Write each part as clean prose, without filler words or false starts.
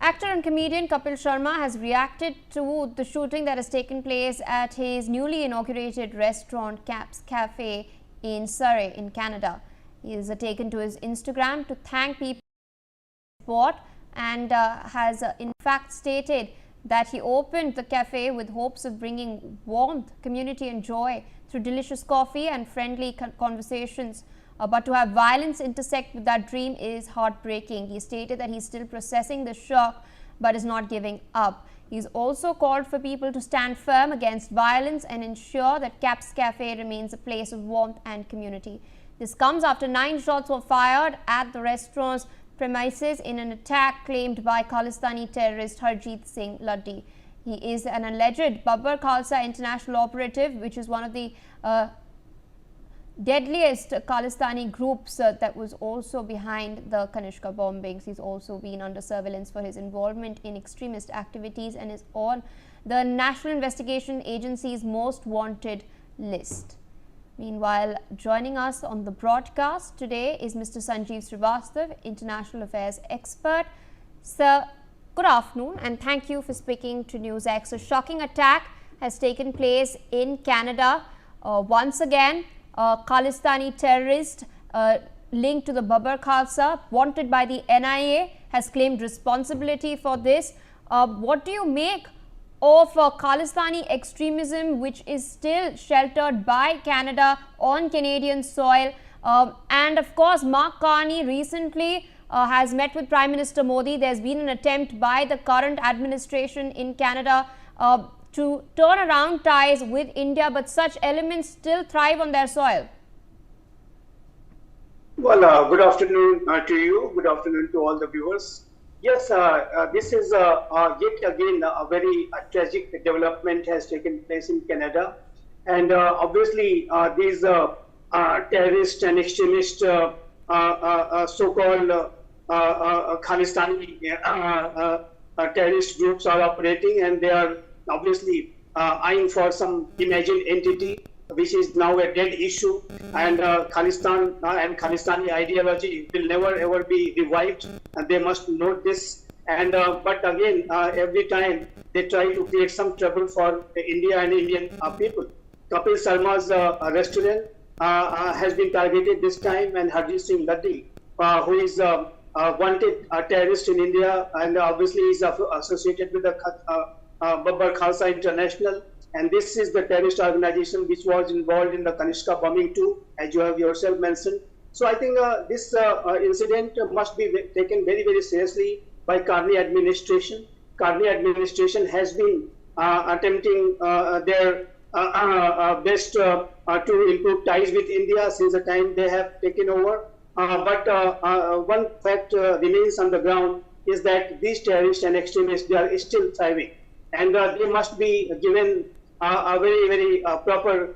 actor and comedian Kapil Sharma has reacted to the shooting that has taken place at his newly inaugurated restaurant Café in Surrey in Canada. He has taken to his Instagram to thank people for support and has in fact stated that he opened the cafe with hopes of bringing warmth, community and joy through delicious coffee and friendly conversations. But to have violence intersect with that dream is heartbreaking. He stated that he's still processing the shock but is not giving up. He's also called for people to stand firm against violence and ensure that Caps Cafe remains a place of warmth and community. This comes after 9 shots were fired at the restaurant's premises in an attack claimed by Khalistani terrorist Harjit Singh Laddi. He is an alleged Babbar Khalsa International operative, which is one of the deadliest Khalistani groups that was also behind the Kanishka bombings. He's also been under surveillance for his involvement in extremist activities and is on the National Investigation Agency's most wanted list. Meanwhile, joining us on the broadcast today is Mr. Sanjeev Srivastava, International Affairs expert. Sir, good afternoon and thank you for speaking to NewsX. A shocking attack has taken place in Canada. Once again, Khalistani terrorist linked to the Babbar Khalsa, wanted by the NIA, has claimed responsibility for this. What do you make of Khalistani extremism, which is still sheltered by Canada on Canadian soil? And of course, Mark Carney recently has met with Prime Minister Modi. There's been an attempt by the current administration in Canada to turn around ties with India, but such elements still thrive on their soil. Well, good afternoon to you. Good afternoon to all the viewers. Yes, this is yet again a very tragic development has taken place in Canada. And obviously, these terrorist and extremist so-called Khalistani terrorist groups are operating, and they are obviously eyeing for some imagined entity which is now a dead issue, and Khalistan and Khalistani ideology will never ever be revived, and they must note this. And but again, every time they try to create some trouble for India and Indian people. Kapil Sharma's restaurant has been targeted this time, and Harjit Singh Laddi, who is wanted terrorist in India, and obviously is associated with the Babbar Khalsa International, and this is the terrorist organization which was involved in the Kanishka bombing too, as you have yourself mentioned. So I think this incident must be taken very, very seriously by Carney administration. Carney administration has been attempting their best to improve ties with India since the time they have taken over. But one fact remains on the ground is that these terrorists and extremists, they are still thriving. And they must be given a very, very proper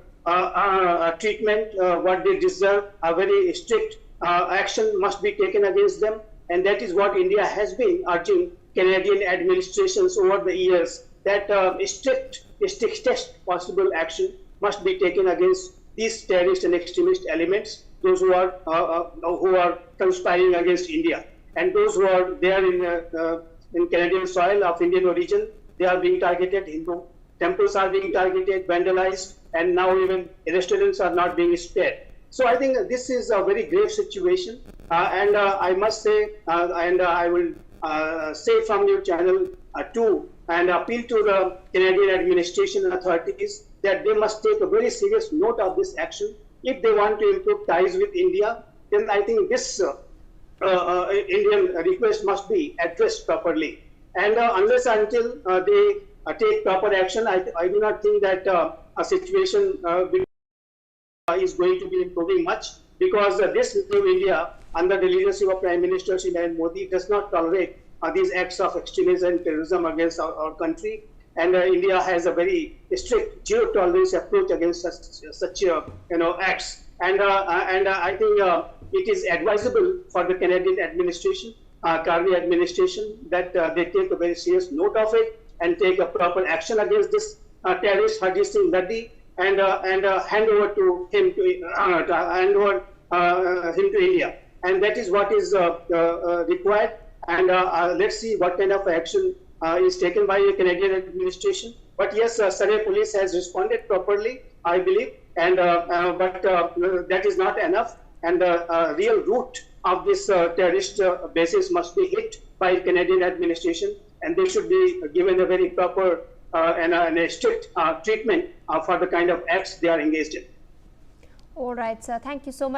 treatment, what they deserve. A very strict action must be taken against them. And that is what India has been urging Canadian administrations over the years, that strictest possible action must be taken against these terrorist and extremist elements, those who are conspiring against India. And those who are there in Canadian soil of Indian origin, they are being targeted. Hindu temples are being targeted, vandalized, and now even restaurants are not being spared. So I think this is a very grave situation, and I must say, and I will say from your channel too, and appeal to the Canadian administration and authorities that they must take a very serious note of this action. If they want to improve ties with India, then I think this Indian request must be addressed properly. And unless until they take proper action, I do not think that a situation is going to be improving much, because this new India, under the leadership of Prime Minister Narendra Modi, does not tolerate these acts of extremism and terrorism against our country. And India has a very strict zero tolerance approach against such acts. And I think it is advisable for the Canadian administration, Carney administration, that they take a very serious note of it and take a proper action against this terrorist Harjit Singh Laddi, and hand over to him to India. And that is what is required. and let's see what kind of action is taken by the Canadian administration. But yes, Surrey police has responded properly, I believe, and but that is not enough. And the real root of this terrorist basis must be hit by Canadian administration, and they should be given a very proper and a strict treatment for the kind of acts they are engaged in. All right, sir. Thank you so much.